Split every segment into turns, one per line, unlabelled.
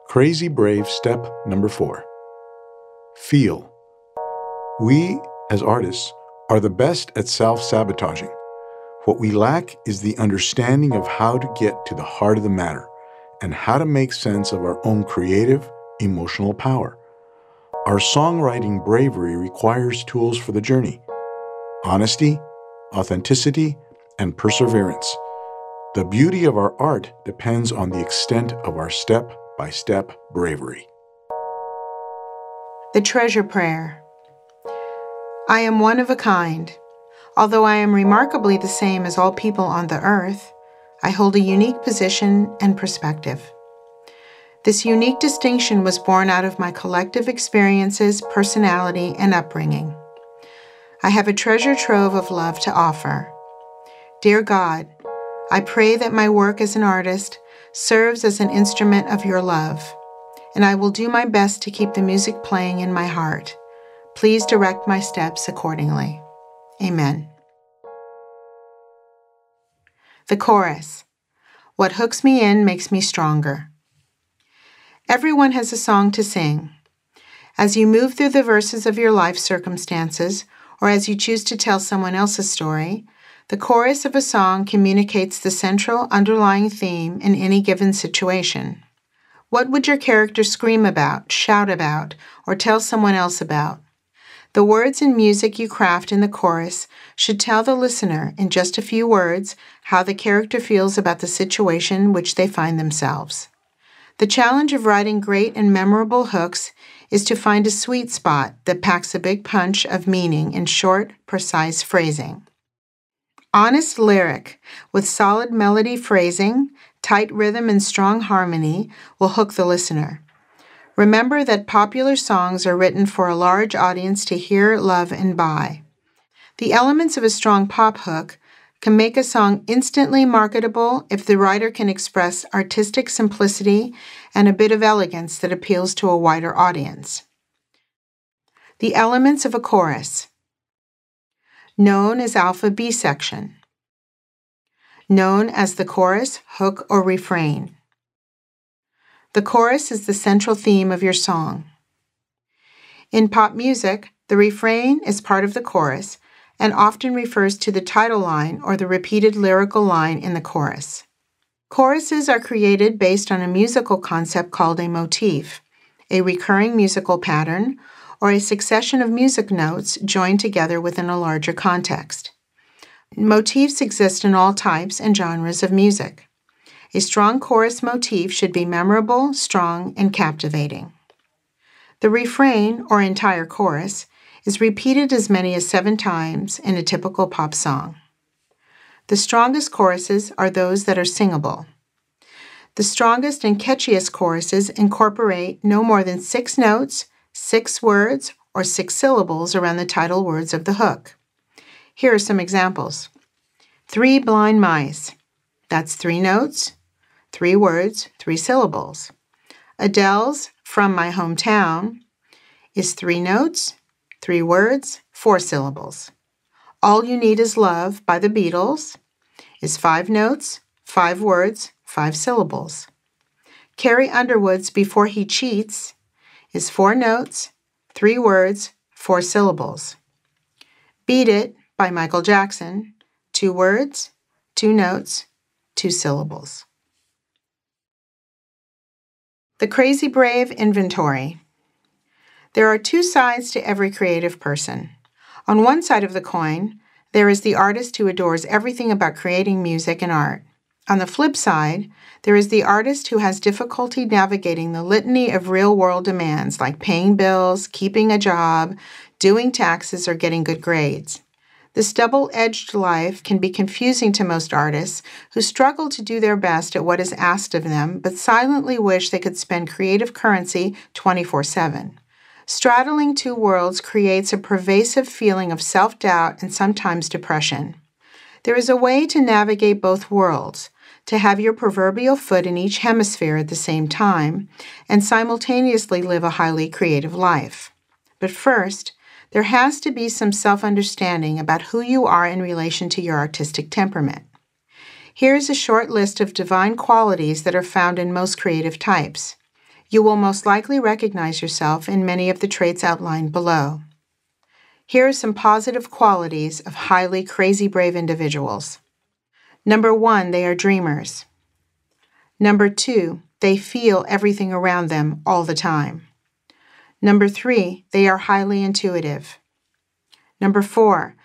Crazy Brave step number 4. Feel. We, as artists, are the best at self-sabotaging. What we lack is the understanding of how to get to the heart of the matter and how to make sense of our own creative, emotional power. Our songwriting bravery requires tools for the journey: honesty, authenticity, and perseverance. The beauty of our art depends on the extent of our step-by-step bravery.
The Treasure Prayer. I am one of a kind. Although I am remarkably the same as all people on the earth, I hold a unique position and perspective. This unique distinction was born out of my collective experiences, personality, and upbringing. I have a treasure trove of love to offer. Dear God, I pray that my work as an artist serves as an instrument of your love, and I will do my best to keep the music playing in my heart. Please direct my steps accordingly. Amen. The Chorus. What hooks me in makes me stronger. Everyone has a song to sing. As you move through the verses of your life circumstances, or as you choose to tell someone else's story, the chorus of a song communicates the central underlying theme in any given situation. What would your character scream about, shout about, or tell someone else about? The words and music you craft in the chorus should tell the listener, in just a few words, how the character feels about the situation which they find themselves. The challenge of writing great and memorable hooks is to find a sweet spot that packs a big punch of meaning in short, precise phrasing. Honest lyric with solid melody phrasing, tight rhythm, and strong harmony will hook the listener. Remember that popular songs are written for a large audience to hear, love, and buy. The elements of a strong pop hook can make a song instantly marketable if the writer can express artistic simplicity and a bit of elegance that appeals to a wider audience. The elements of a chorus. Known as alpha B section. Known as the chorus, hook, or refrain. The chorus is the central theme of your song. In pop music, the refrain is part of the chorus and often refers to the title line or the repeated lyrical line in the chorus. Choruses are created based on a musical concept called a motif, a recurring musical pattern, or a succession of music notes joined together within a larger context. Motifs exist in all types and genres of music. A strong chorus motif should be memorable, strong, and captivating. The refrain, or entire chorus, is repeated as many as 7 times in a typical pop song. The strongest choruses are those that are singable. The strongest and catchiest choruses incorporate no more than 6 notes, 6 words, or 6 syllables around the title words of the hook. Here are some examples. 3 blind mice. That's 3 notes, 3 words, 3 syllables. Adele's From My Hometown is 3 notes, 3 words, 4 syllables. All You Need Is Love by the Beatles is 5 notes, 5 words, 5 syllables. Carrie Underwood's Before He Cheats is 4 notes, 3 words, 4 syllables. Beat It by Michael Jackson, 2 words, 2 notes, 2 syllables. The Crazy Brave inventory. There are 2 sides to every creative person. On one side of the coin, there is the artist who adores everything about creating music and art. On the flip side, there is the artist who has difficulty navigating the litany of real-world demands like paying bills, keeping a job, doing taxes, or getting good grades. This double-edged life can be confusing to most artists who struggle to do their best at what is asked of them, but silently wish they could spend creative currency 24/7. Straddling 2 worlds creates a pervasive feeling of self-doubt and sometimes depression. There is a way to navigate both worlds, to have your proverbial foot in each hemisphere at the same time, and simultaneously live a highly creative life. But first, there has to be some self-understanding about who you are in relation to your artistic temperament. Here is a short list of divine qualities that are found in most creative types. You will most likely recognize yourself in many of the traits outlined below. Here are some positive qualities of highly crazy brave individuals. Number 1, they are dreamers. Number 2, they feel everything around them all the time. Number 3, they are highly intuitive. Number 4,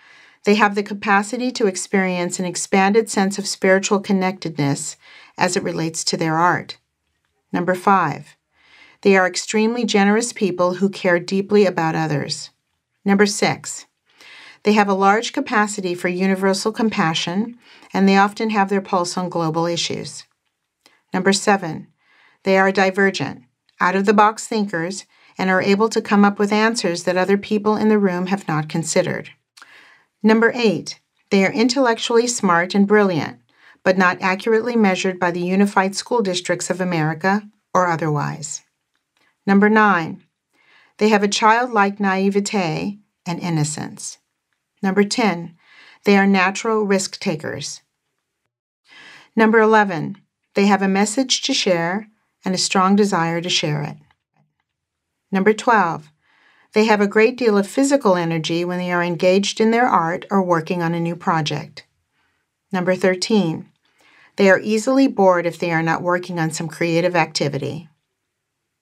they have the capacity to experience an expanded sense of spiritual connectedness as it relates to their art. Number 5, they are extremely generous people who care deeply about others. Number 6, they have a large capacity for universal compassion, and they often have their pulse on global issues. Number 7, they are divergent, out-of-the-box thinkers, and are able to come up with answers that other people in the room have not considered. Number 8, they are intellectually smart and brilliant, but not accurately measured by the Unified School Districts of America or otherwise. Number 9, they have a childlike naivete and innocence. Number 10, they are natural risk takers. Number 11, they have a message to share and a strong desire to share it. Number 12, they have a great deal of physical energy when they are engaged in their art or working on a new project. Number 13, they are easily bored if they are not working on some creative activity.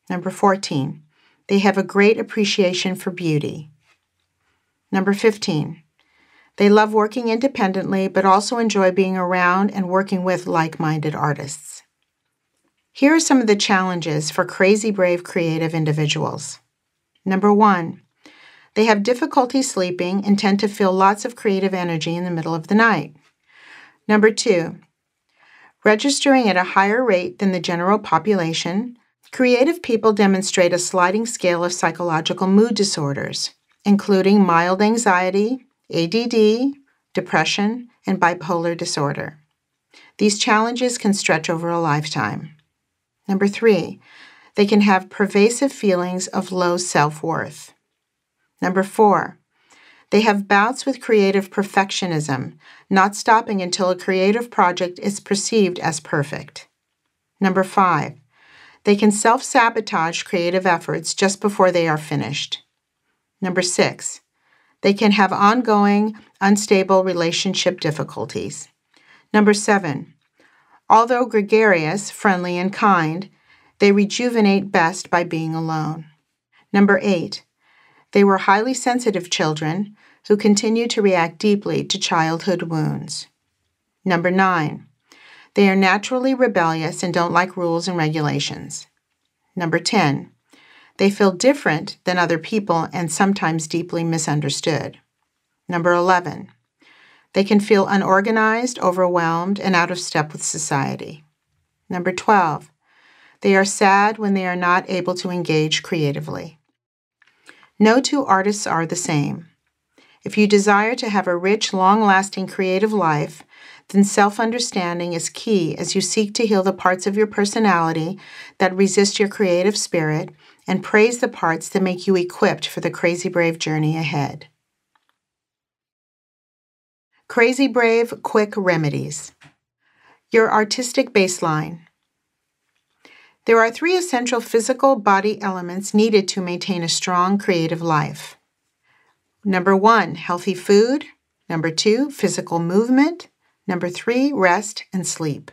Number 14, they have a great appreciation for beauty. Number 15, they love working independently but also enjoy being around and working with like-minded artists. Here are some of the challenges for crazy brave creative individuals. Number 1, they have difficulty sleeping and tend to feel lots of creative energy in the middle of the night. Number 2, registering at a higher rate than the general population, creative people demonstrate a sliding scale of psychological mood disorders, including mild anxiety, ADD, depression, and bipolar disorder. These challenges can stretch over a lifetime. Number 3, they can have pervasive feelings of low self-worth. Number 4, they have bouts with creative perfectionism, not stopping until a creative project is perceived as perfect. Number 5, they can self-sabotage creative efforts just before they are finished. Number 6, they can have ongoing, unstable relationship difficulties. Number 7, although gregarious, friendly, and kind, they rejuvenate best by being alone. Number 8, they were highly sensitive children who continue to react deeply to childhood wounds. Number 9, they are naturally rebellious and don't like rules and regulations. Number 10, they feel different than other people and sometimes deeply misunderstood. Number 11, they can feel unorganized, overwhelmed, and out of step with society. Number 12, they are sad when they are not able to engage creatively. No two artists are the same. If you desire to have a rich, long-lasting creative life, then self-understanding is key as you seek to heal the parts of your personality that resist your creative spirit and praise the parts that make you equipped for the crazy brave journey ahead. Crazy brave quick remedies. Your artistic baseline. There are 3 essential physical body elements needed to maintain a strong creative life. Number 1, healthy food. Number 2, physical movement. Number 3, rest and sleep.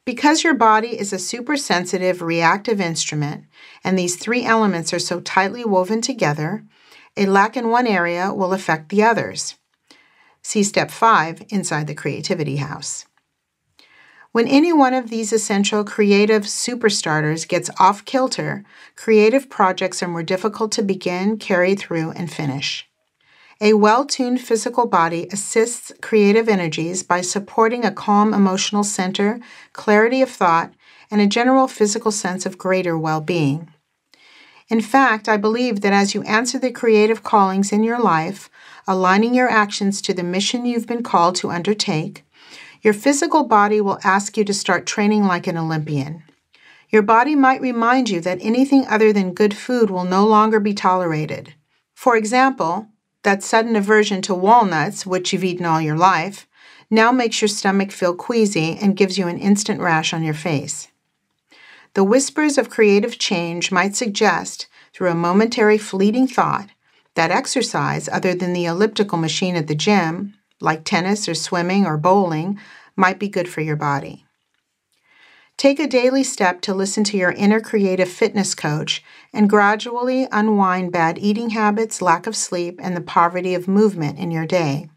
Because your body is a super-sensitive, reactive instrument, and these 3 elements are so tightly woven together, a lack in one area will affect the others. See Step 5 inside the Creativity House. When any one of these essential creative superstarters gets off-kilter, creative projects are more difficult to begin, carry through, and finish. A well-tuned physical body assists creative energies by supporting a calm emotional center, clarity of thought, and a general physical sense of greater well-being. In fact, I believe that as you answer the creative callings in your life, aligning your actions to the mission you've been called to undertake, your physical body will ask you to start training like an Olympian. Your body might remind you that anything other than good food will no longer be tolerated. For example, that sudden aversion to walnuts, which you've eaten all your life, now makes your stomach feel queasy and gives you an instant rash on your face. The whispers of creative change might suggest, through a momentary fleeting thought, that exercise other than the elliptical machine at the gym, like tennis or swimming or bowling, might be good for your body. Take a daily step to listen to your inner creative fitness coach and gradually unwind bad eating habits, lack of sleep, and the poverty of movement in your day.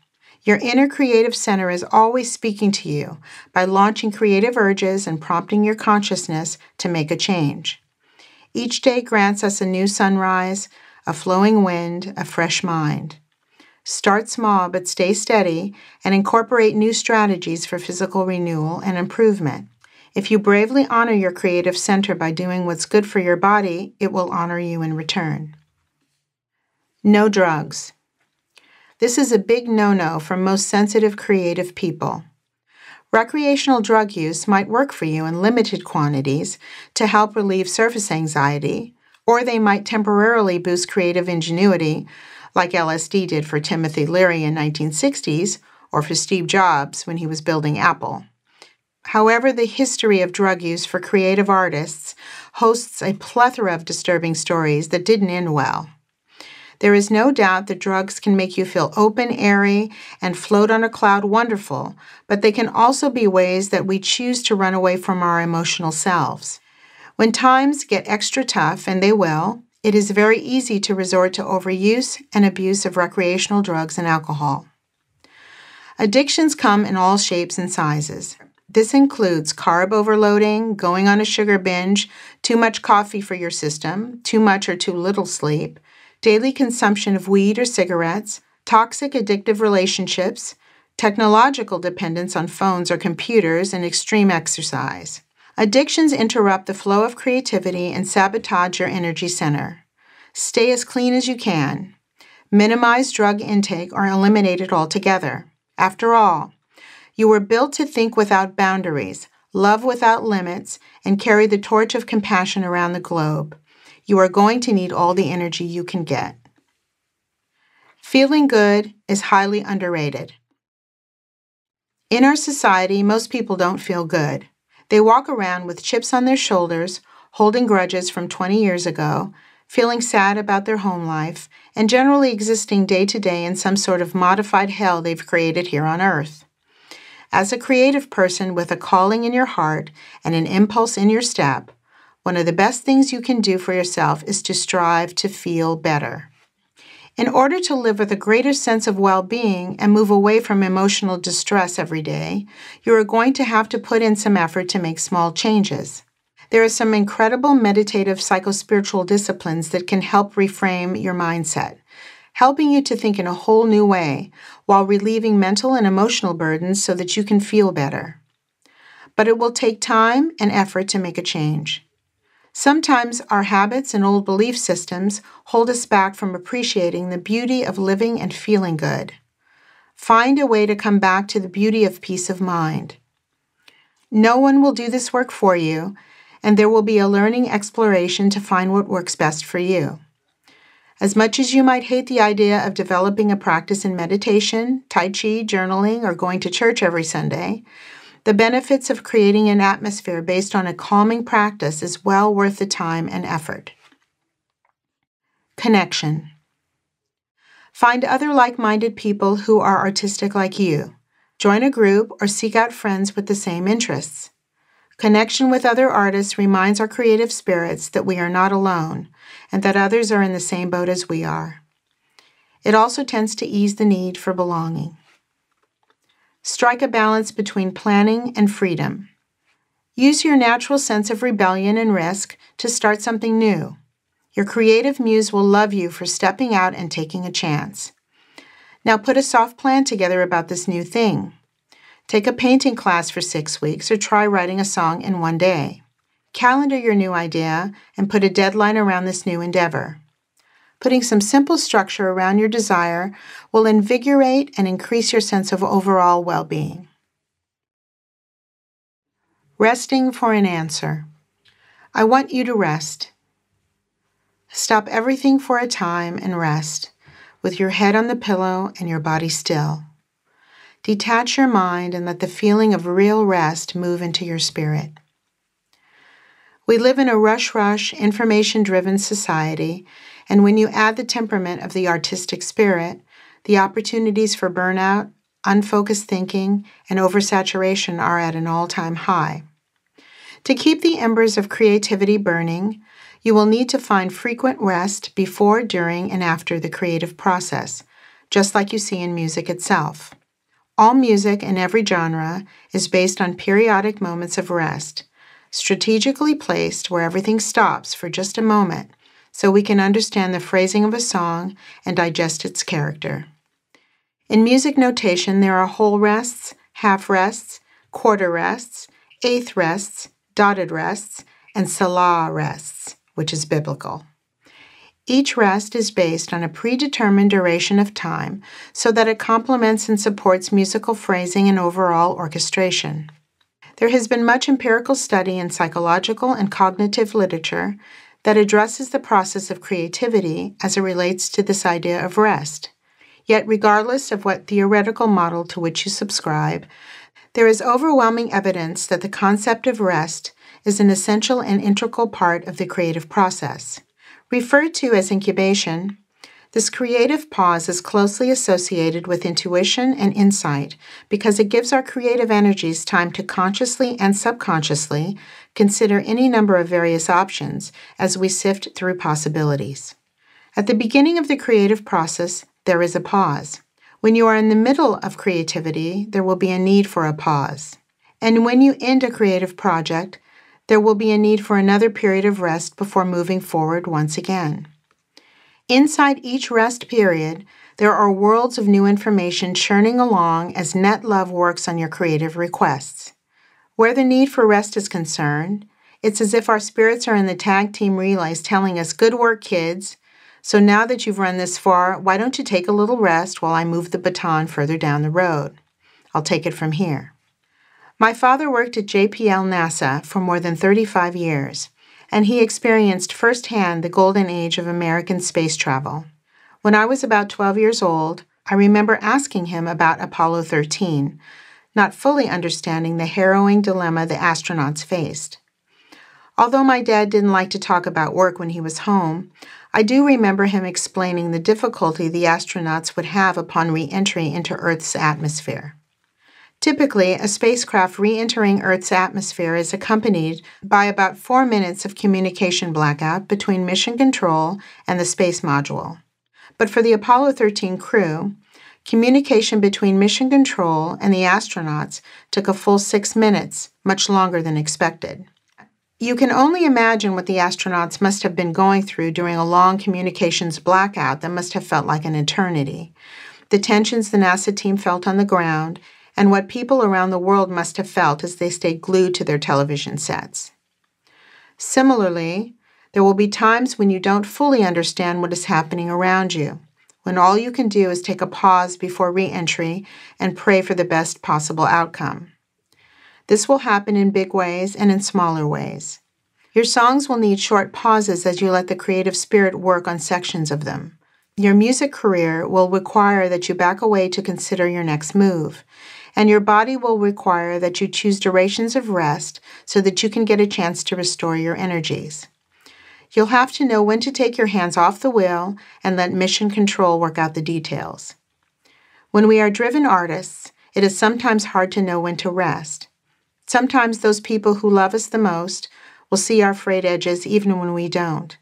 Your inner creative center is always speaking to you by launching creative urges and prompting your consciousness to make a change. Each day grants us a new sunrise, a flowing wind, a fresh mind. Start small but stay steady and incorporate new strategies for physical renewal and improvement. If you bravely honor your creative center by doing what's good for your body, it will honor you in return. No drugs. This is a big no-no for most sensitive creative people. Recreational drug use might work for you in limited quantities to help relieve surface anxiety, or they might temporarily boost creative ingenuity, like LSD did for Timothy Leary in 1960s, or for Steve Jobs when he was building Apple. However, the history of drug use for creative artists hosts a plethora of disturbing stories that didn't end well. There is no doubt that drugs can make you feel open, airy, and float on a cloud wonderful, but they can also be ways that we choose to run away from our emotional selves. When times get extra tough, and they will, it is very easy to resort to overuse and abuse of recreational drugs and alcohol. Addictions come in all shapes and sizes. This includes carb overloading, going on a sugar binge, too much coffee for your system, too much or too little sleep, daily consumption of weed or cigarettes, toxic addictive relationships, technological dependence on phones or computers, and extreme exercise. Addictions interrupt the flow of creativity and sabotage your energy center. Stay as clean as you can. Minimize drug intake or eliminate it altogether. After all, you were built to think without boundaries, love without limits, and carry the torch of compassion around the globe. You are going to need all the energy you can get. Feeling good is highly underrated. In our society, most people don't feel good. They walk around with chips on their shoulders, holding grudges from 20 years ago, feeling sad about their home life, and generally existing day to day in some sort of modified hell they've created here on Earth. As a creative person with a calling in your heart and an impulse in your step, one of the best things you can do for yourself is to strive to feel better. In order to live with a greater sense of well-being and move away from emotional distress every day, you are going to have to put in some effort to make small changes. There are some incredible meditative psychospiritual disciplines that can help reframe your mindset, helping you to think in a whole new way while relieving mental and emotional burdens so that you can feel better. But it will take time and effort to make a change. Sometimes our habits and old belief systems hold us back from appreciating the beauty of living and feeling good. Find a way to come back to the beauty of peace of mind. No one will do this work for you, and there will be a learning exploration to find what works best for you. As much as you might hate the idea of developing a practice in meditation, Tai Chi, journaling, or going to church every Sunday, the benefits of creating an atmosphere based on a calming practice is well worth the time and effort. Connection. Find other like-minded people who are artistic like you. Join a group or seek out friends with the same interests. Connection with other artists reminds our creative spirits that we are not alone and that others are in the same boat as we are. It also tends to ease the need for belonging. Strike a balance between planning and freedom. Use your natural sense of rebellion and risk to start something new. Your creative muse will love you for stepping out and taking a chance. Now put a soft plan together about this new thing. Take a painting class for 6 weeks or try writing a song in 1 day. Calendar your new idea and put a deadline around this new endeavor. Putting some simple structure around your desire will invigorate and increase your sense of overall well-being. Resting for an answer. I want you to rest. Stop everything for a time and rest, with your head on the pillow and your body still. Detach your mind and let the feeling of real rest move into your spirit. We live in a rush, information-driven society, and when you add the temperament of the artistic spirit, the opportunities for burnout, unfocused thinking, and oversaturation are at an all-time high. To keep the embers of creativity burning, you will need to find frequent rest before, during, and after the creative process, just like you see in music itself. All music in every genre is based on periodic moments of rest, strategically placed where everything stops for just a moment so we can understand the phrasing of a song and digest its character. In music notation, there are whole rests, half rests, quarter rests, eighth rests, dotted rests, and selah rests, which is biblical. Each rest is based on a predetermined duration of time so that it complements and supports musical phrasing and overall orchestration. There has been much empirical study in psychological and cognitive literature that addresses the process of creativity as it relates to this idea of rest. Yet, regardless of what theoretical model to which you subscribe, there is overwhelming evidence that the concept of rest is an essential and integral part of the creative process. Referred to as incubation, this creative pause is closely associated with intuition and insight because it gives our creative energies time to consciously and subconsciously consider any number of various options as we sift through possibilities. At the beginning of the creative process, there is a pause. When you are in the middle of creativity, there will be a need for a pause. And when you end a creative project, there will be a need for another period of rest before moving forward once again. Inside each rest period, there are worlds of new information churning along as net love works on your creative requests. Where the need for rest is concerned, it's as if our spirits are in the tag team relays telling us, "Good work, kids. So now that you've run this far, why don't you take a little rest while I move the baton further down the road? I'll take it from here." My father worked at JPL NASA for more than 35 years, and he experienced firsthand the golden age of American space travel. When I was about 12 years old, I remember asking him about Apollo 13, not fully understanding the harrowing dilemma the astronauts faced. Although my dad didn't like to talk about work when he was home, I do remember him explaining the difficulty the astronauts would have upon re-entry into Earth's atmosphere. Typically, a spacecraft re-entering Earth's atmosphere is accompanied by about 4 minutes of communication blackout between mission control and the space module. But for the Apollo 13 crew, communication between mission control and the astronauts took a full 6 minutes, much longer than expected. You can only imagine what the astronauts must have been going through during a long communications blackout that must have felt like an eternity, the tensions the NASA team felt on the ground, and what people around the world must have felt as they stayed glued to their television sets. Similarly, there will be times when you don't fully understand what is happening around you, when all you can do is take a pause before re-entry and pray for the best possible outcome. This will happen in big ways and in smaller ways. Your songs will need short pauses as you let the creative spirit work on sections of them. Your music career will require that you back away to consider your next move, and your body will require that you choose durations of rest so that you can get a chance to restore your energies. You'll have to know when to take your hands off the wheel and let mission control work out the details. When we are driven artists, it is sometimes hard to know when to rest. Sometimes those people who love us the most will see our frayed edges even when we don't.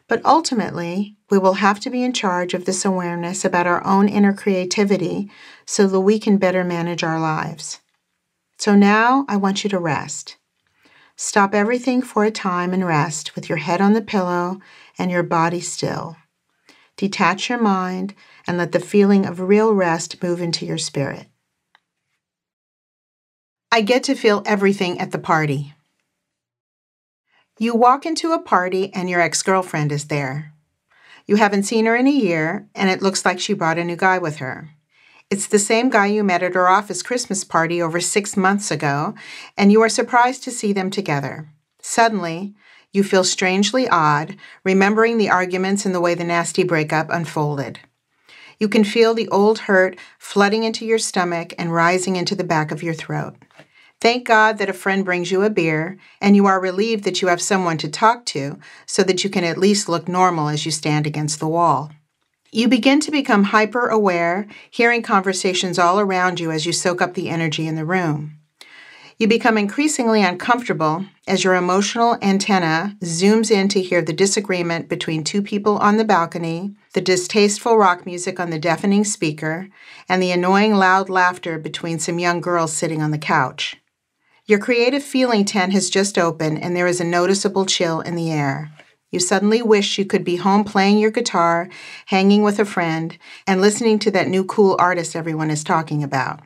But ultimately, we will have to be in charge of this awareness about our own inner creativity so that we can better manage our lives. So now I want you to rest. Stop everything for a time and rest with your head on the pillow and your body still. Detach your mind and let the feeling of real rest move into your spirit. I get to feel everything at the party. You walk into a party and your ex-girlfriend is there. You haven't seen her in a year, and it looks like she brought a new guy with her. It's the same guy you met at her office Christmas party over 6 months ago, and you are surprised to see them together. Suddenly, you feel strangely odd, remembering the arguments and the way the nasty breakup unfolded. You can feel the old hurt flooding into your stomach and rising into the back of your throat. Thank God that a friend brings you a beer, and you are relieved that you have someone to talk to so that you can at least look normal as you stand against the wall. You begin to become hyper-aware, hearing conversations all around you as you soak up the energy in the room. You become increasingly uncomfortable as your emotional antenna zooms in to hear the disagreement between two people on the balcony, the distasteful rock music on the deafening speaker, and the annoying loud laughter between some young girls sitting on the couch. Your creative feeling tent has just opened and there is a noticeable chill in the air. You suddenly wish you could be home playing your guitar, hanging with a friend, and listening to that new cool artist everyone is talking about.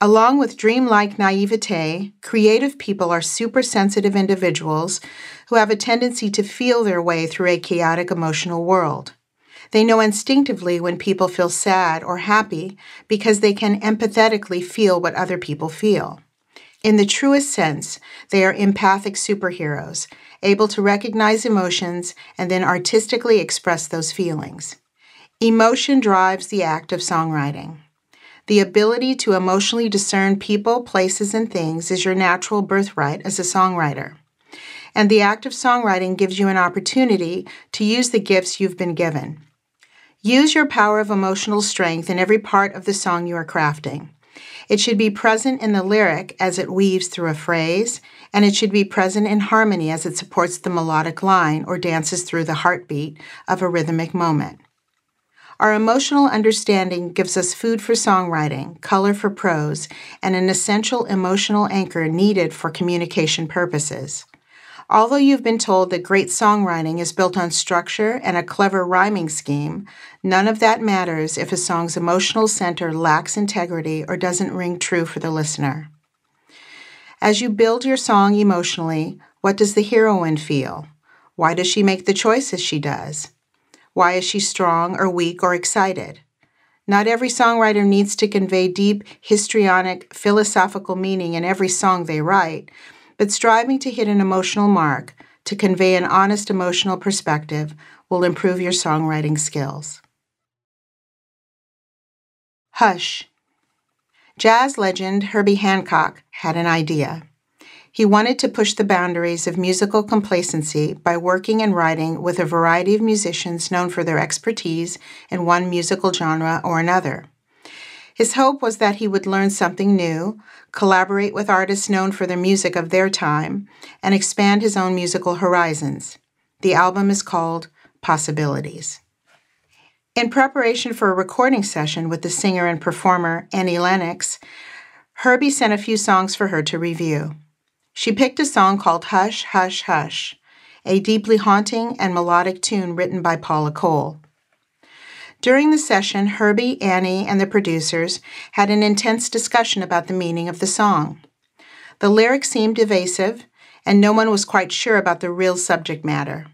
Along with dreamlike naivete, creative people are super-sensitive individuals who have a tendency to feel their way through a chaotic emotional world. They know instinctively when people feel sad or happy because they can empathetically feel what other people feel. In the truest sense, they are empathic superheroes, able to recognize emotions and then artistically express those feelings. Emotion drives the act of songwriting. The ability to emotionally discern people, places, and things is your natural birthright as a songwriter. And the act of songwriting gives you an opportunity to use the gifts you've been given. Use your power of emotional strength in every part of the song you are crafting. It should be present in the lyric as it weaves through a phrase, and it should be present in harmony as it supports the melodic line or dances through the heartbeat of a rhythmic moment. Our emotional understanding gives us food for songwriting, color for prose, and an essential emotional anchor needed for communication purposes. Although you've been told that great songwriting is built on structure and a clever rhyming scheme, none of that matters if a song's emotional center lacks integrity or doesn't ring true for the listener. As you build your song emotionally, what does the heroine feel? Why does she make the choices she does? Why is she strong or weak or excited? Not every songwriter needs to convey deep, histrionic, philosophical meaning in every song they write, but striving to hit an emotional mark, to convey an honest emotional perspective, will improve your songwriting skills. Hush. Jazz legend Herbie Hancock had an idea. He wanted to push the boundaries of musical complacency by working and writing with a variety of musicians known for their expertise in one musical genre or another. His hope was that he would learn something new, collaborate with artists known for the music of their time, and expand his own musical horizons. The album is called Possibilities. In preparation for a recording session with the singer and performer Annie Lennox, Herbie sent a few songs for her to review. She picked a song called Hush, Hush, Hush, a deeply haunting and melodic tune written by Paula Cole. During the session, Herbie, Annie, and the producers had an intense discussion about the meaning of the song. The lyrics seemed evasive, and no one was quite sure about the real subject matter.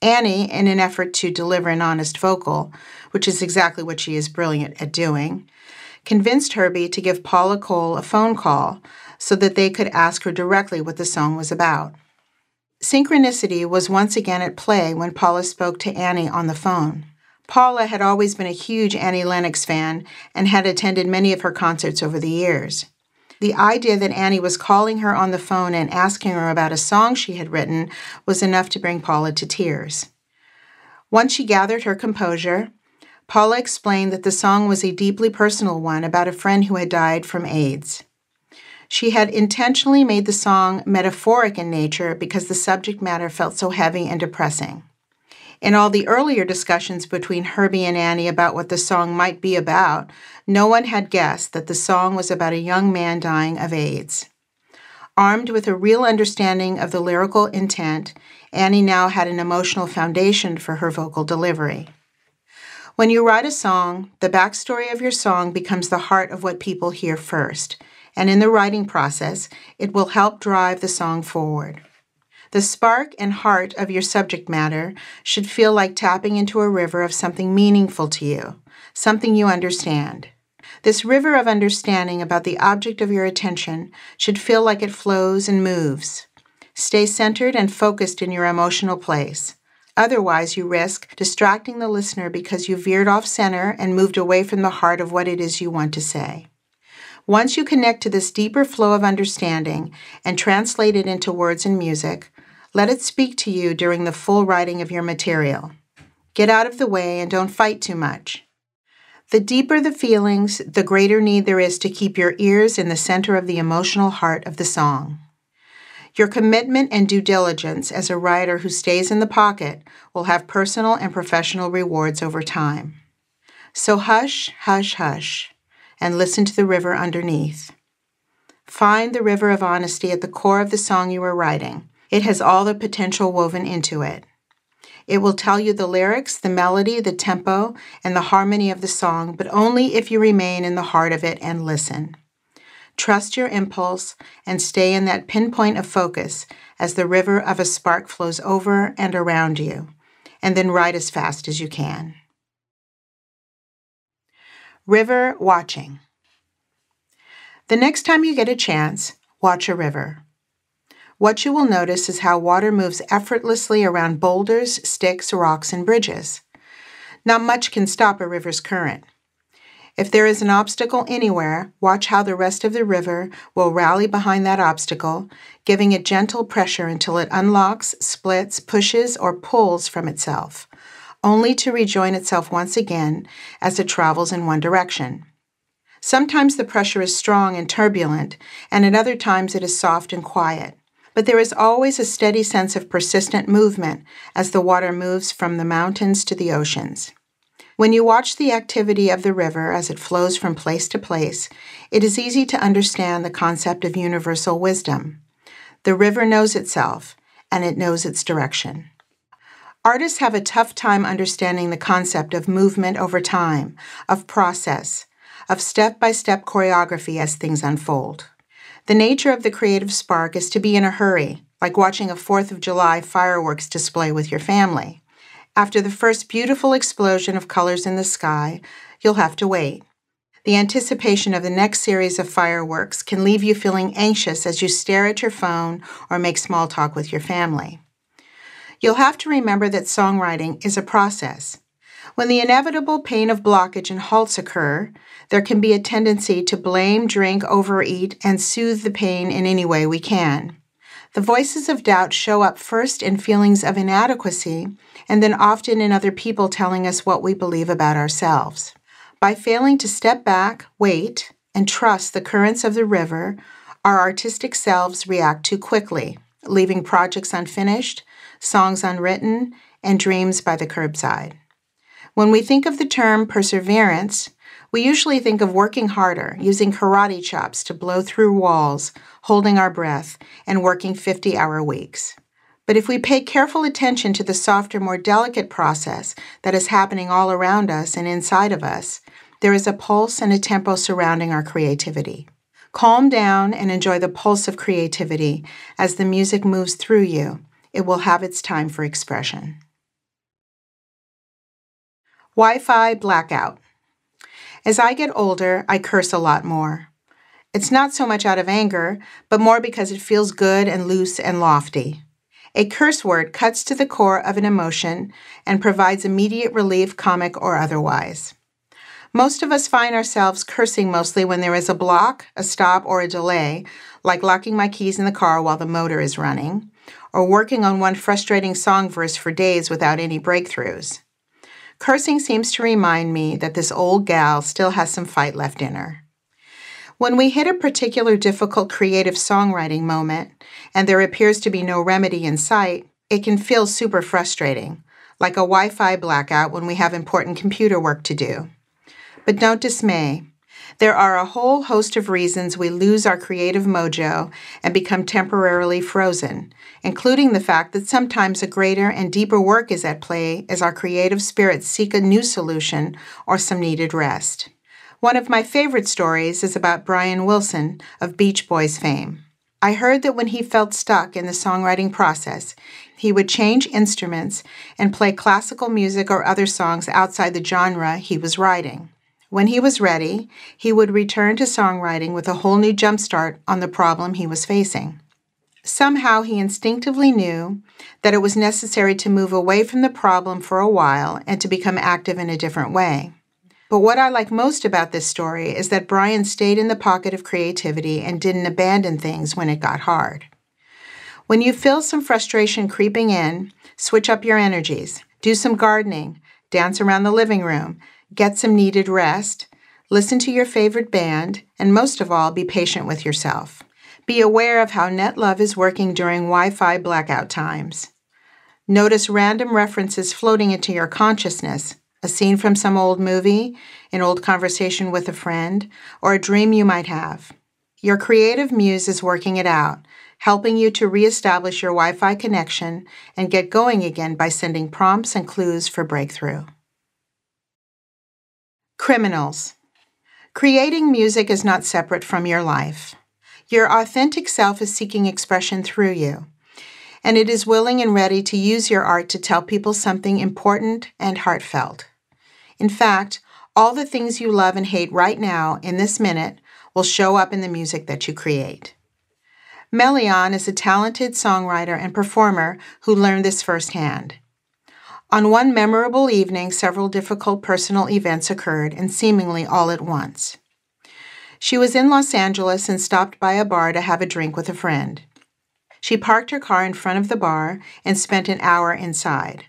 Annie, in an effort to deliver an honest vocal, which is exactly what she is brilliant at doing, convinced Herbie to give Paula Cole a phone call so that they could ask her directly what the song was about. Synchronicity was once again at play when Paula spoke to Annie on the phone. Paula had always been a huge Annie Lennox fan and had attended many of her concerts over the years. The idea that Annie was calling her on the phone and asking her about a song she had written was enough to bring Paula to tears. Once she gathered her composure, Paula explained that the song was a deeply personal one about a friend who had died from AIDS. She had intentionally made the song metaphoric in nature because the subject matter felt so heavy and depressing. In all the earlier discussions between Herbie and Annie about what the song might be about, no one had guessed that the song was about a young man dying of AIDS. Armed with a real understanding of the lyrical intent, Annie now had an emotional foundation for her vocal delivery. When you write a song, the backstory of your song becomes the heart of what people hear first, and in the writing process, it will help drive the song forward. The spark and heart of your subject matter should feel like tapping into a river of something meaningful to you, something you understand. This river of understanding about the object of your attention should feel like it flows and moves. Stay centered and focused in your emotional place. Otherwise, you risk distracting the listener because you veered off center and moved away from the heart of what it is you want to say. Once you connect to this deeper flow of understanding and translate it into words and music, let it speak to you during the full writing of your material. Get out of the way and don't fight too much. The deeper the feelings, the greater need there is to keep your ears in the center of the emotional heart of the song. Your commitment and due diligence as a writer who stays in the pocket will have personal and professional rewards over time. So hush, hush, hush, and listen to the river underneath. Find the river of honesty at the core of the song you are writing. It has all the potential woven into it. It will tell you the lyrics, the melody, the tempo, and the harmony of the song, but only if you remain in the heart of it and listen. Trust your impulse and stay in that pinpoint of focus as the river of a spark flows over and around you, and then write as fast as you can. River watching. The next time you get a chance, watch a river. What you will notice is how water moves effortlessly around boulders, sticks, rocks, and bridges. Not much can stop a river's current. If there is an obstacle anywhere, watch how the rest of the river will rally behind that obstacle, giving it gentle pressure until it unlocks, splits, pushes, or pulls from itself, only to rejoin itself once again as it travels in one direction. Sometimes the pressure is strong and turbulent, and at other times it is soft and quiet. But there is always a steady sense of persistent movement as the water moves from the mountains to the oceans. When you watch the activity of the river as it flows from place to place, it is easy to understand the concept of universal wisdom. The river knows itself, and it knows its direction. Artists have a tough time understanding the concept of movement over time, of process, of step-by-step choreography as things unfold. The nature of the creative spark is to be in a hurry, like watching a 4th of July fireworks display with your family. After the first beautiful explosion of colors in the sky, you'll have to wait. The anticipation of the next series of fireworks can leave you feeling anxious as you stare at your phone or make small talk with your family. You'll have to remember that songwriting is a process. When the inevitable pain of blockage and halts occur, there can be a tendency to blame, drink, overeat, and soothe the pain in any way we can. The voices of doubt show up first in feelings of inadequacy, and then often in other people telling us what we believe about ourselves. By failing to step back, wait, and trust the currents of the river, our artistic selves react too quickly, leaving projects unfinished, songs unwritten, and dreams by the curbside. When we think of the term perseverance, we usually think of working harder, using karate chops to blow through walls, holding our breath, and working 50-hour weeks. But if we pay careful attention to the softer, more delicate process that is happening all around us and inside of us, there is a pulse and a tempo surrounding our creativity. Calm down and enjoy the pulse of creativity as the music moves through you. It will have its time for expression. Wi-Fi blackout. As I get older, I curse a lot more. It's not so much out of anger, but more because it feels good and loose and lofty. A curse word cuts to the core of an emotion and provides immediate relief, comic or otherwise. Most of us find ourselves cursing mostly when there is a block, a stop, or a delay, like locking my keys in the car while the motor is running, or working on one frustrating song verse for days without any breakthroughs. Cursing seems to remind me that this old gal still has some fight left in her. When we hit a particular difficult creative songwriting moment, and there appears to be no remedy in sight, it can feel super frustrating, like a Wi-Fi blackout when we have important computer work to do. But don't dismay. There are a whole host of reasons we lose our creative mojo and become temporarily frozen, including the fact that sometimes a greater and deeper work is at play as our creative spirits seek a new solution or some needed rest. One of my favorite stories is about Brian Wilson of Beach Boys fame. I heard that when he felt stuck in the songwriting process, he would change instruments and play classical music or other songs outside the genre he was writing. When he was ready, he would return to songwriting with a whole new jumpstart on the problem he was facing. Somehow he instinctively knew that it was necessary to move away from the problem for a while and to become active in a different way. But what I like most about this story is that Brian stayed in the pocket of creativity and didn't abandon things when it got hard. When you feel some frustration creeping in, switch up your energies. Do some gardening, dance around the living room, get some needed rest, listen to your favorite band, and most of all, be patient with yourself. Be aware of how net love is working during Wi-Fi blackout times. Notice random references floating into your consciousness, a scene from some old movie, an old conversation with a friend, or a dream you might have. Your creative muse is working it out, helping you to reestablish your Wi-Fi connection and get going again by sending prompts and clues for breakthrough. Criminals. Creating music is not separate from your life. Your authentic self is seeking expression through you, and it is willing and ready to use your art to tell people something important and heartfelt. In fact, all the things you love and hate right now, in this minute, will show up in the music that you create. Melian is a talented songwriter and performer who learned this firsthand. On one memorable evening, several difficult personal events occurred, and seemingly all at once. She was in Los Angeles and stopped by a bar to have a drink with a friend. She parked her car in front of the bar and spent an hour inside.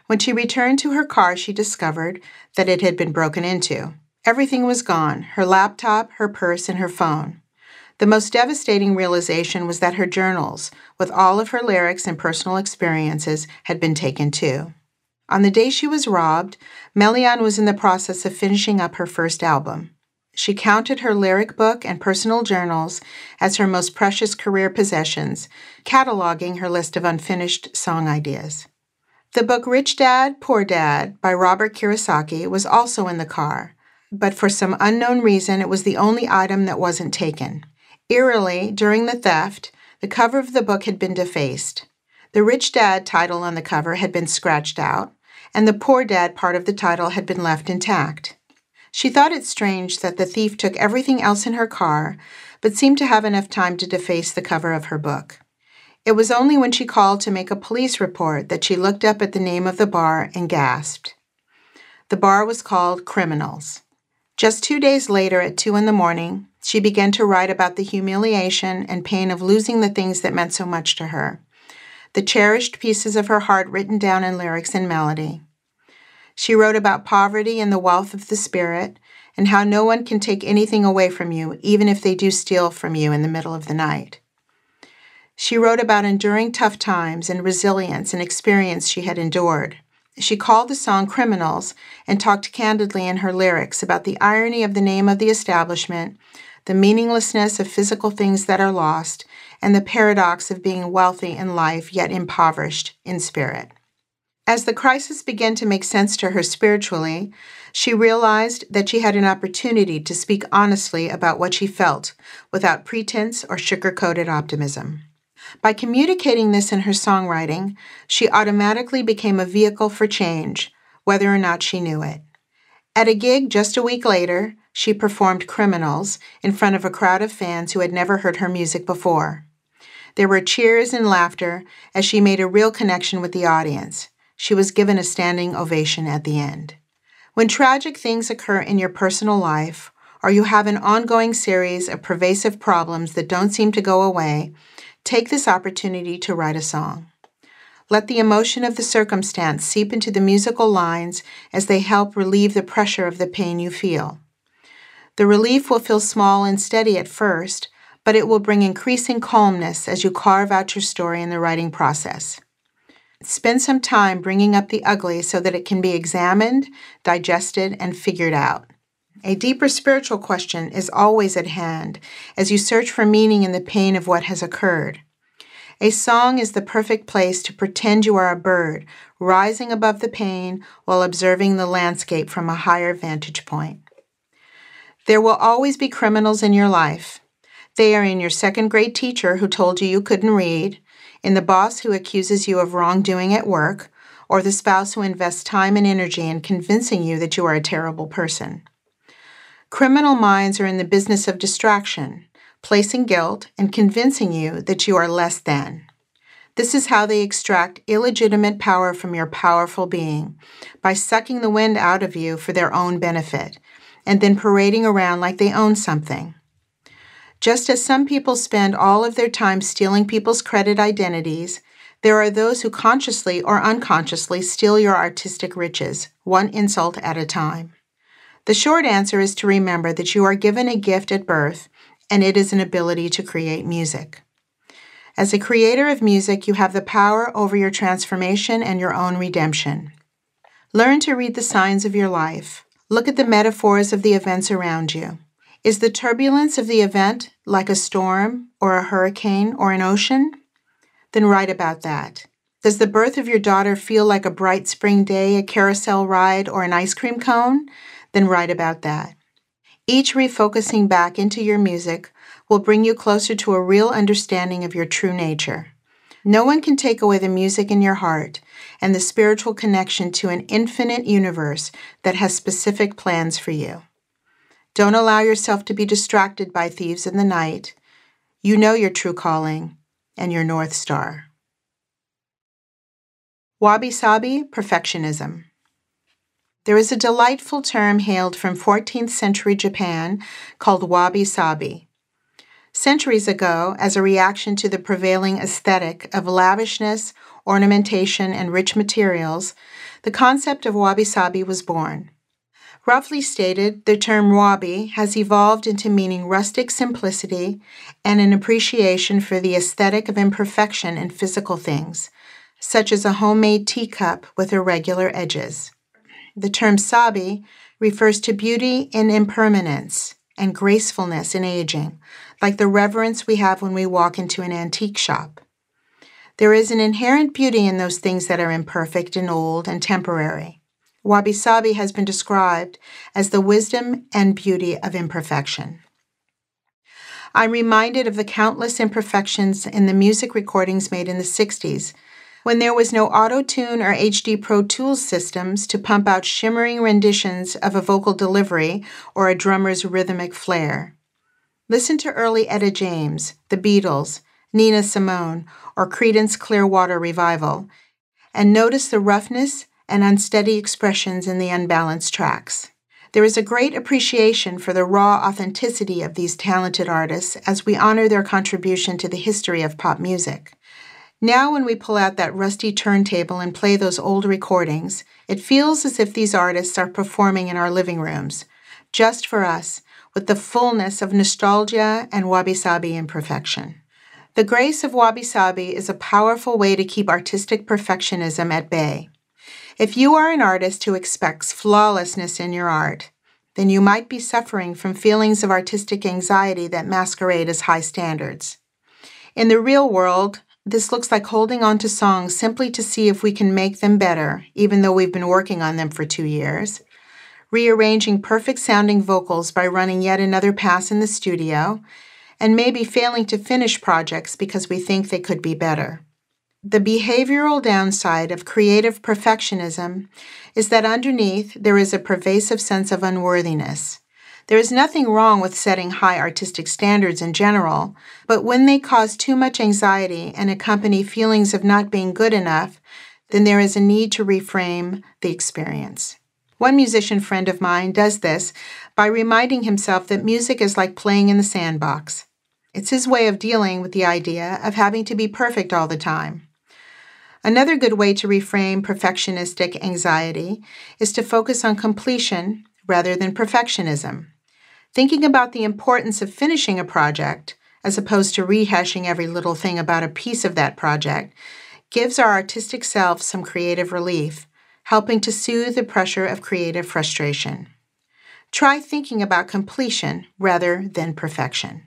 When she returned to her car, she discovered that it had been broken into. Everything was gone: her laptop, her purse, and her phone. The most devastating realization was that her journals, with all of her lyrics and personal experiences, had been taken too. On the day she was robbed, Melian was in the process of finishing up her first album. She counted her lyric book and personal journals as her most precious career possessions, cataloging her list of unfinished song ideas. The book Rich Dad, Poor Dad by Robert Kiyosaki was also in the car, but for some unknown reason it was the only item that wasn't taken. Eerily, during the theft, the cover of the book had been defaced. The Rich Dad title on the cover had been scratched out, and the Poor Dad part of the title had been left intact. She thought it strange that the thief took everything else in her car, but seemed to have enough time to deface the cover of her book. It was only when she called to make a police report that she looked up at the name of the bar and gasped. The bar was called Criminals. Just 2 days later, at 2 a.m, she began to write about the humiliation and pain of losing the things that meant so much to her, the cherished pieces of her heart written down in lyrics and melody. She wrote about poverty and the wealth of the spirit, and how no one can take anything away from you, even if they do steal from you in the middle of the night. She wrote about enduring tough times and resilience and experience she had endured. She called the song Criminals and talked candidly in her lyrics about the irony of the name of the establishment, the meaninglessness of physical things that are lost, and the paradox of being wealthy in life yet impoverished in spirit. As the crisis began to make sense to her spiritually, she realized that she had an opportunity to speak honestly about what she felt without pretense or sugar-coated optimism. By communicating this in her songwriting, she automatically became a vehicle for change, whether or not she knew it. At a gig just a week later, she performed Criminals in front of a crowd of fans who had never heard her music before. There were cheers and laughter as she made a real connection with the audience. She was given a standing ovation at the end. When tragic things occur in your personal life, or you have an ongoing series of pervasive problems that don't seem to go away, take this opportunity to write a song. Let the emotion of the circumstance seep into the musical lines as they help relieve the pressure of the pain you feel. The relief will feel small and steady at first, but it will bring increasing calmness as you carve out your story in the writing process. Spend some time bringing up the ugly so that it can be examined, digested, and figured out. A deeper spiritual question is always at hand as you search for meaning in the pain of what has occurred. A song is the perfect place to pretend you are a bird, rising above the pain while observing the landscape from a higher vantage point. There will always be criminals in your life. They are in your second-grade teacher who told you couldn't read, in the boss who accuses you of wrongdoing at work, or the spouse who invests time and energy in convincing you that you are a terrible person. Criminal minds are in the business of distraction, placing guilt, and convincing you that you are less than. This is how they extract illegitimate power from your powerful being, by sucking the wind out of you for their own benefit, and then parading around like they own something. Just as some people spend all of their time stealing people's credit identities, there are those who consciously or unconsciously steal your artistic riches, one insult at a time. The short answer is to remember that you are given a gift at birth, and it is an ability to create music. As a creator of music, you have the power over your transformation and your own redemption. Learn to read the signs of your life. Look at the metaphors of the events around you. Is the turbulence of the event like a storm or a hurricane or an ocean? Then write about that. Does the birth of your daughter feel like a bright spring day, a carousel ride, or an ice cream cone? Then write about that. Each refocusing back into your music will bring you closer to a real understanding of your true nature. No one can take away the music in your heart and the spiritual connection to an infinite universe that has specific plans for you. Don't allow yourself to be distracted by thieves in the night. You know your true calling and your North Star. Wabi-sabi perfectionism. There is a delightful term hailed from 14th century Japan called wabi-sabi. Centuries ago, as a reaction to the prevailing aesthetic of lavishness, ornamentation, and rich materials, the concept of wabi-sabi was born. Roughly stated, the term wabi has evolved into meaning rustic simplicity and an appreciation for the aesthetic of imperfection in physical things, such as a homemade teacup with irregular edges. The term sabi refers to beauty in impermanence and gracefulness in aging, like the reverence we have when we walk into an antique shop. There is an inherent beauty in those things that are imperfect and old and temporary. Wabi-sabi has been described as the wisdom and beauty of imperfection. I'm reminded of the countless imperfections in the music recordings made in the 60s, when there was no auto-tune or HD Pro Tools systems to pump out shimmering renditions of a vocal delivery or a drummer's rhythmic flair. Listen to early Etta James, The Beatles, Nina Simone, or Creedence Clearwater Revival, and notice the roughness and unsteady expressions in the unbalanced tracks. There is a great appreciation for the raw authenticity of these talented artists as we honor their contribution to the history of pop music. Now when we pull out that rusty turntable and play those old recordings, it feels as if these artists are performing in our living rooms, just for us, with the fullness of nostalgia and wabi-sabi imperfection. The grace of wabi-sabi is a powerful way to keep artistic perfectionism at bay. If you are an artist who expects flawlessness in your art, then you might be suffering from feelings of artistic anxiety that masquerade as high standards. In the real world, this looks like holding on to songs simply to see if we can make them better, even though we've been working on them for 2 years, rearranging perfect-sounding vocals by running yet another pass in the studio, and maybe failing to finish projects because we think they could be better. The behavioral downside of creative perfectionism is that underneath there is a pervasive sense of unworthiness. There is nothing wrong with setting high artistic standards in general, but when they cause too much anxiety and accompany feelings of not being good enough, then there is a need to reframe the experience. One musician friend of mine does this by reminding himself that music is like playing in the sandbox. It's his way of dealing with the idea of having to be perfect all the time. Another good way to reframe perfectionistic anxiety is to focus on completion rather than perfectionism. Thinking about the importance of finishing a project, as opposed to rehashing every little thing about a piece of that project, gives our artistic self some creative relief, helping to soothe the pressure of creative frustration. Try thinking about completion rather than perfection.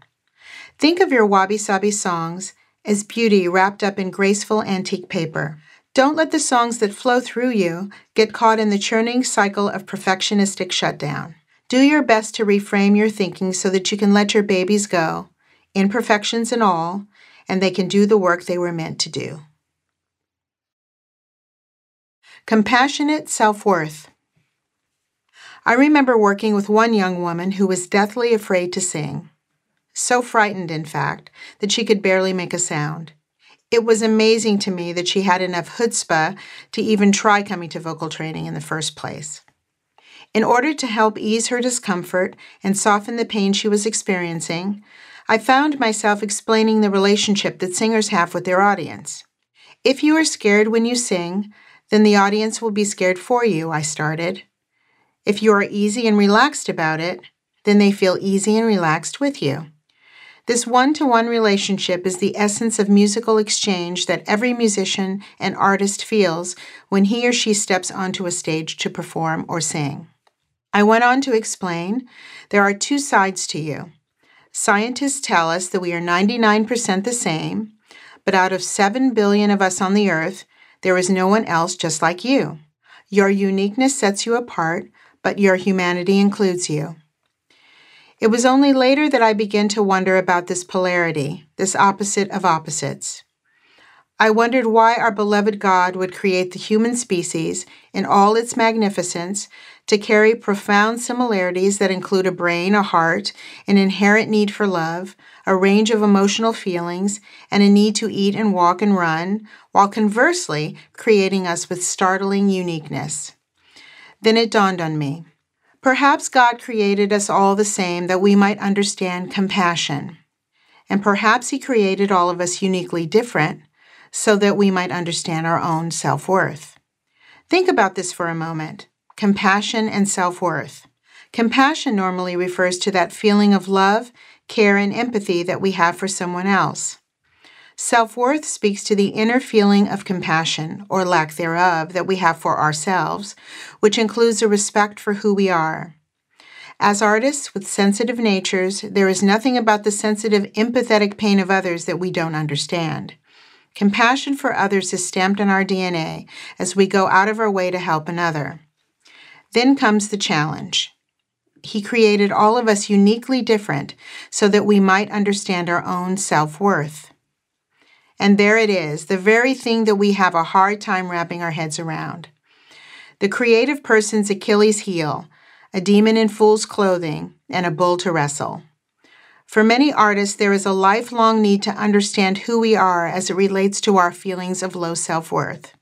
Think of your wabi-sabi songs as beauty wrapped up in graceful antique paper. Don't let the songs that flow through you get caught in the churning cycle of perfectionistic shutdown. Do your best to reframe your thinking so that you can let your babies go, imperfections and all, and they can do the work they were meant to do. Compassionate self-worth. I remember working with one young woman who was deathly afraid to sing. So frightened, in fact, that she could barely make a sound. It was amazing to me that she had enough chutzpah to even try coming to vocal training in the first place. In order to help ease her discomfort and soften the pain she was experiencing, I found myself explaining the relationship that singers have with their audience. If you are scared when you sing, then the audience will be scared for you, I started. If you are easy and relaxed about it, then they feel easy and relaxed with you. This one-to-one relationship is the essence of musical exchange that every musician and artist feels when he or she steps onto a stage to perform or sing. I went on to explain, there are two sides to you. Scientists tell us that we are 99% the same, but out of 7 billion of us on the earth, there is no one else just like you. Your uniqueness sets you apart, but your humanity includes you. It was only later that I began to wonder about this polarity, this opposite of opposites. I wondered why our beloved God would create the human species in all its magnificence to carry profound similarities that include a brain, a heart, an inherent need for love, a range of emotional feelings, and a need to eat and walk and run, while conversely creating us with startling uniqueness. Then it dawned on me. Perhaps God created us all the same that we might understand compassion. And perhaps He created all of us uniquely different so that we might understand our own self-worth. Think about this for a moment. Compassion and self-worth. Compassion normally refers to that feeling of love, care, and empathy that we have for someone else. Self-worth speaks to the inner feeling of compassion, or lack thereof, that we have for ourselves, which includes a respect for who we are. As artists with sensitive natures, there is nothing about the sensitive, empathetic pain of others that we don't understand. Compassion for others is stamped in our DNA as we go out of our way to help another. Then comes the challenge. He created all of us uniquely different so that we might understand our own self-worth. And there it is, the very thing that we have a hard time wrapping our heads around. The creative person's Achilles heel, a demon in fool's clothing, and a bull to wrestle. For many artists, there is a lifelong need to understand who we are as it relates to our feelings of low self-worth.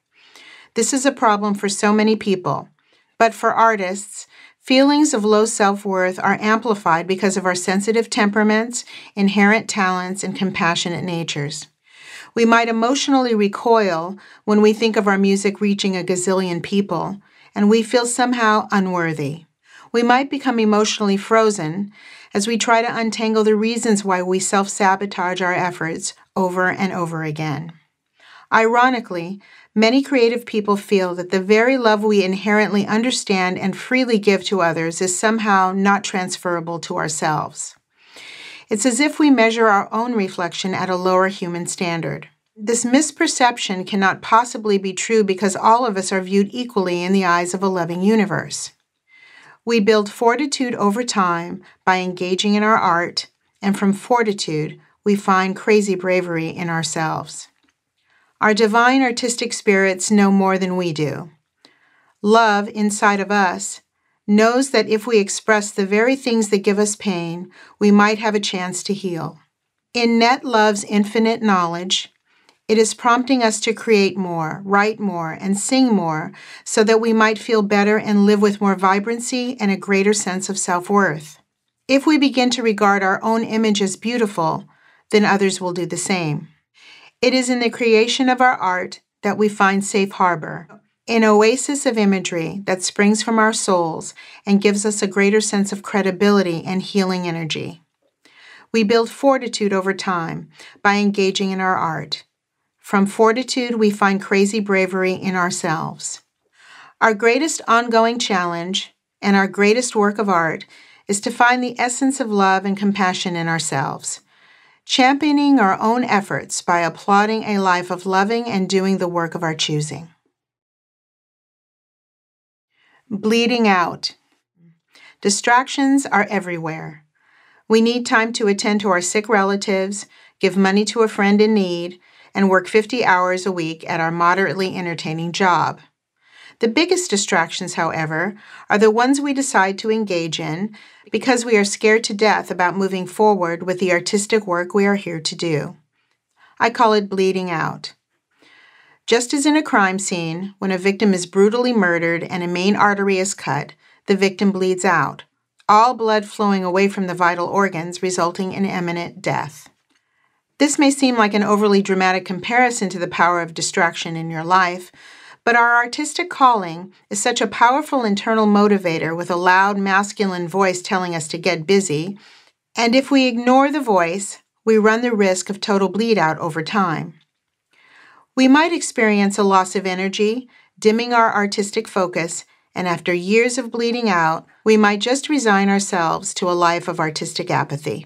This is a problem for so many people, but for artists, feelings of low self-worth are amplified because of our sensitive temperaments, inherent talents, and compassionate natures. We might emotionally recoil when we think of our music reaching a gazillion people, and we feel somehow unworthy. We might become emotionally frozen as we try to untangle the reasons why we self-sabotage our efforts over and over again. Ironically, many creative people feel that the very love we inherently understand and freely give to others is somehow not transferable to ourselves. It's as if we measure our own reflection at a lower human standard. This misperception cannot possibly be true because all of us are viewed equally in the eyes of a loving universe. We build fortitude over time by engaging in our art, and from fortitude, we find crazy bravery in ourselves. Our divine artistic spirits know more than we do. Love inside of us knows that if we express the very things that give us pain, we might have a chance to heal. In Net Love's infinite knowledge, it is prompting us to create more, write more, and sing more so that we might feel better and live with more vibrancy and a greater sense of self-worth. If we begin to regard our own image as beautiful, then others will do the same. It is in the creation of our art that we find safe harbor, an oasis of imagery that springs from our souls and gives us a greater sense of credibility and healing energy. We build fortitude over time by engaging in our art. From fortitude, we find crazy bravery in ourselves. Our greatest ongoing challenge and our greatest work of art is to find the essence of love and compassion in ourselves, championing our own efforts by applauding a life of loving and doing the work of our choosing. Bleeding out. Distractions are everywhere. We need time to attend to our sick relatives, give money to a friend in need, and work 50 hours a week at our moderately entertaining job. The biggest distractions, however, are the ones we decide to engage in because we are scared to death about moving forward with the artistic work we are here to do. I call it bleeding out. Just as in a crime scene, when a victim is brutally murdered and a main artery is cut, the victim bleeds out, all blood flowing away from the vital organs, resulting in imminent death. This may seem like an overly dramatic comparison to the power of distraction in your life, but our artistic calling is such a powerful internal motivator with a loud masculine voice telling us to get busy, and if we ignore the voice, we run the risk of total bleed out over time. We might experience a loss of energy, dimming our artistic focus, and after years of bleeding out, we might just resign ourselves to a life of artistic apathy.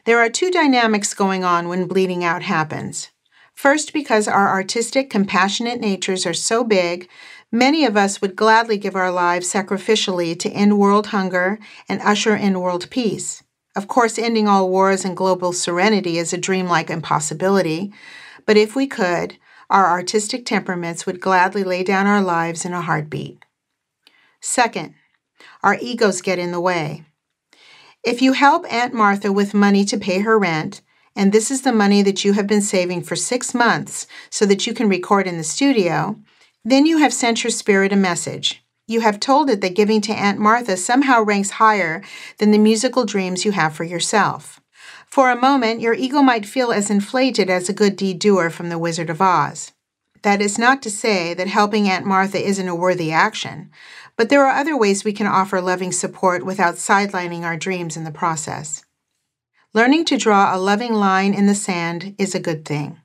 There are two dynamics going on when bleeding out happens. First, because our artistic, compassionate natures are so big, many of us would gladly give our lives sacrificially to end world hunger and usher in world peace. Of course, ending all wars and global serenity is a dreamlike impossibility, but if we could, our artistic temperaments would gladly lay down our lives in a heartbeat. Second, our egos get in the way. If you help Aunt Martha with money to pay her rent, and this is the money that you have been saving for 6 months so that you can record in the studio, then you have sent your spirit a message. You have told it that giving to Aunt Martha somehow ranks higher than the musical dreams you have for yourself. For a moment, your ego might feel as inflated as a good deed doer from The Wizard of Oz. That is not to say that helping Aunt Martha isn't a worthy action, but there are other ways we can offer loving support without sidelining our dreams in the process. Learning to draw a loving line in the sand is a good thing.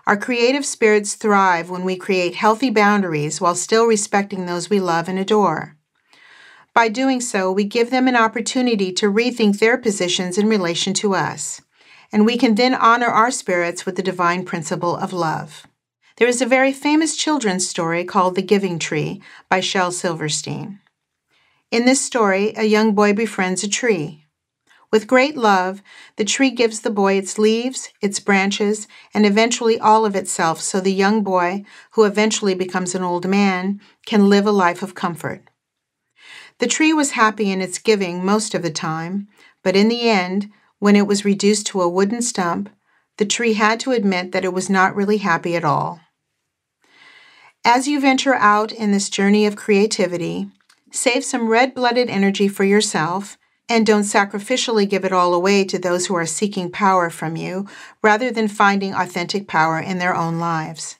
Our creative spirits thrive when we create healthy boundaries while still respecting those we love and adore. By doing so, we give them an opportunity to rethink their positions in relation to us, and we can then honor our spirits with the divine principle of love. There is a very famous children's story called The Giving Tree by Shel Silverstein. In this story, a young boy befriends a tree. With great love, the tree gives the boy its leaves, its branches, and eventually all of itself so the young boy, who eventually becomes an old man, can live a life of comfort. The tree was happy in its giving most of the time, but in the end, when it was reduced to a wooden stump, the tree had to admit that it was not really happy at all. As you venture out in this journey of creativity, save some red-blooded energy for yourself, and don't sacrificially give it all away to those who are seeking power from you, rather than finding authentic power in their own lives.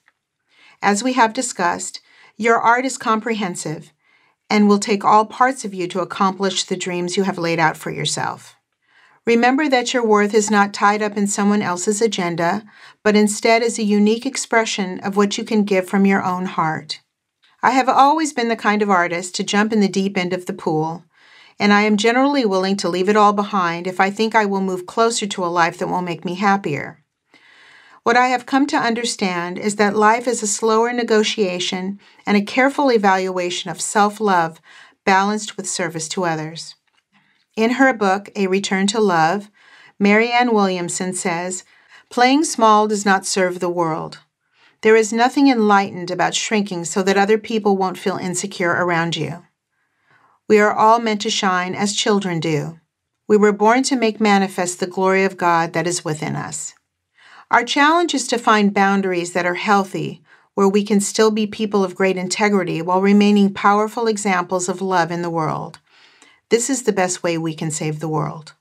As we have discussed, your art is comprehensive and will take all parts of you to accomplish the dreams you have laid out for yourself. Remember that your worth is not tied up in someone else's agenda, but instead is a unique expression of what you can give from your own heart. I have always been the kind of artist to jump in the deep end of the pool, and I am generally willing to leave it all behind if I think I will move closer to a life that will make me happier. What I have come to understand is that life is a slower negotiation and a careful evaluation of self-love balanced with service to others. In her book, A Return to Love, Marianne Williamson says, "Playing small does not serve the world. There is nothing enlightened about shrinking so that other people won't feel insecure around you. We are all meant to shine as children do. We were born to make manifest the glory of God that is within us." Our challenge is to find boundaries that are healthy, where we can still be people of great integrity while remaining powerful examples of love in the world. This is the best way we can save the world.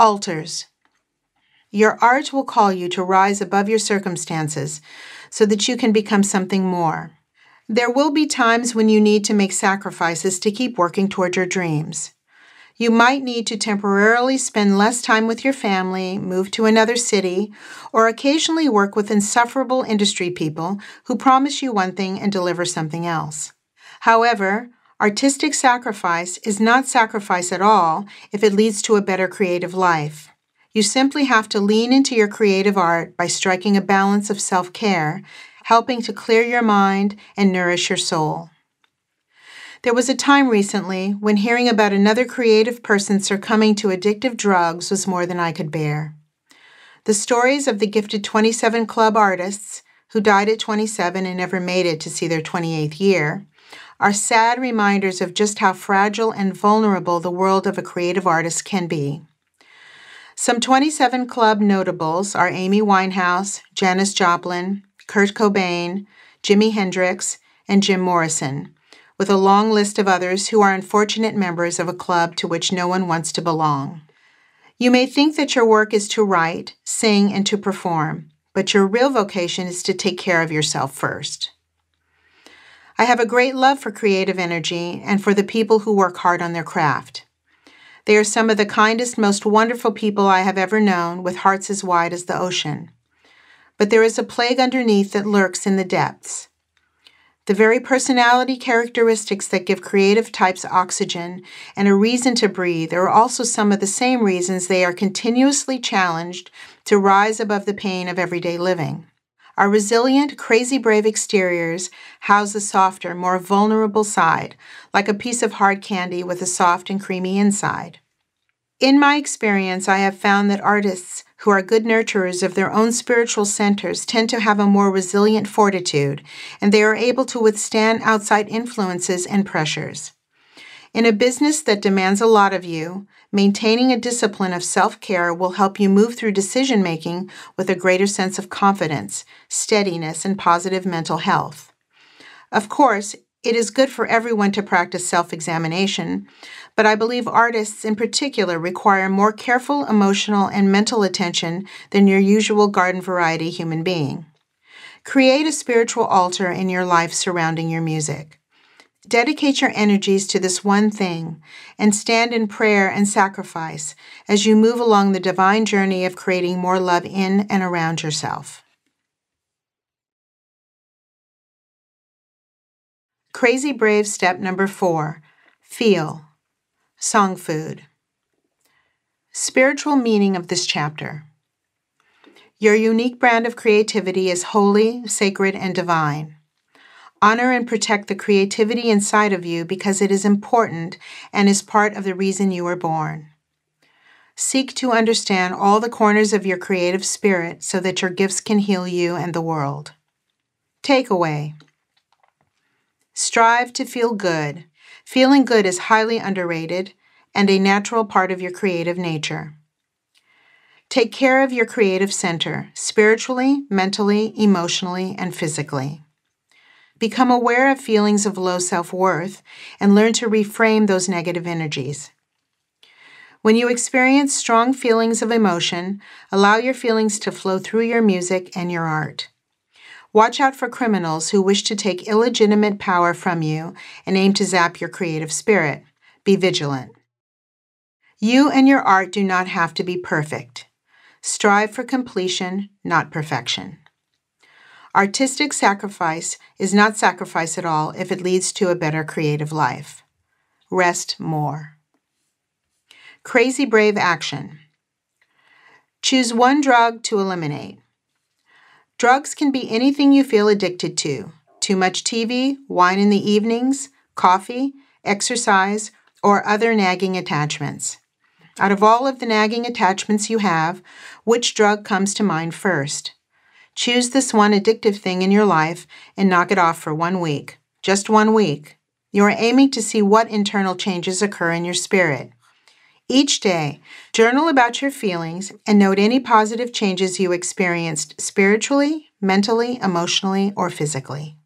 Altars. Your art will call you to rise above your circumstances so that you can become something more. There will be times when you need to make sacrifices to keep working toward your dreams. You might need to temporarily spend less time with your family, move to another city, or occasionally work with insufferable industry people who promise you one thing and deliver something else. However, artistic sacrifice is not sacrifice at all if it leads to a better creative life. You simply have to lean into your creative art by striking a balance of self-care, helping to clear your mind and nourish your soul. There was a time recently when hearing about another creative person succumbing to addictive drugs was more than I could bear. The stories of the gifted 27 Club artists, who died at 27 and never made it to see their 28th year, are sad reminders of just how fragile and vulnerable the world of a creative artist can be. Some 27 Club notables are Amy Winehouse, Janis Joplin, Kurt Cobain, Jimi Hendrix, and Jim Morrison, with a long list of others who are unfortunate members of a club to which no one wants to belong. You may think that your work is to write, sing, and to perform, but your real vocation is to take care of yourself first. I have a great love for creative energy and for the people who work hard on their craft. They are some of the kindest, most wonderful people I have ever known, with hearts as wide as the ocean. But there is a plague underneath that lurks in the depths. The very personality characteristics that give creative types oxygen and a reason to breathe are also some of the same reasons they are continuously challenged to rise above the pain of everyday living. Our resilient, crazy brave exteriors house a softer, more vulnerable side, like a piece of hard candy with a soft and creamy inside. In my experience, I have found that artists who are good nurturers of their own spiritual centers tend to have a more resilient fortitude, and they are able to withstand outside influences and pressures. In a business that demands a lot of you, maintaining a discipline of self-care will help you move through decision-making with a greater sense of confidence, steadiness, and positive mental health. Of course, it is good for everyone to practice self-examination, but I believe artists in particular require more careful emotional and mental attention than your usual garden variety human being. Create a spiritual altar in your life surrounding your music. Dedicate your energies to this one thing and stand in prayer and sacrifice as you move along the divine journey of creating more love in and around yourself. Crazy Brave step number 4, feel. Song food. Spiritual meaning of this chapter. Your unique brand of creativity is holy, sacred, and divine. Honor and protect the creativity inside of you because it is important and is part of the reason you were born. Seek to understand all the corners of your creative spirit so that your gifts can heal you and the world. Takeaway. Strive to feel good. Feeling good is highly underrated and a natural part of your creative nature. Take care of your creative center, spiritually, mentally, emotionally, and physically. Become aware of feelings of low self-worth and learn to reframe those negative energies. When you experience strong feelings of emotion, allow your feelings to flow through your music and your art. Watch out for criminals who wish to take illegitimate power from you and aim to zap your creative spirit. Be vigilant. You and your art do not have to be perfect. Strive for completion, not perfection. Artistic sacrifice is not sacrifice at all if it leads to a better creative life. Rest more. Crazy brave action. Choose one drug to eliminate. Drugs can be anything you feel addicted to. Too much TV, wine in the evenings, coffee, exercise, or other nagging attachments. Out of all of the nagging attachments you have, which drug comes to mind first? Choose this one addictive thing in your life and knock it off for 1 week. Just 1 week. You are aiming to see what internal changes occur in your spirit. Each day, journal about your feelings and note any positive changes you experienced spiritually, mentally, emotionally, or physically.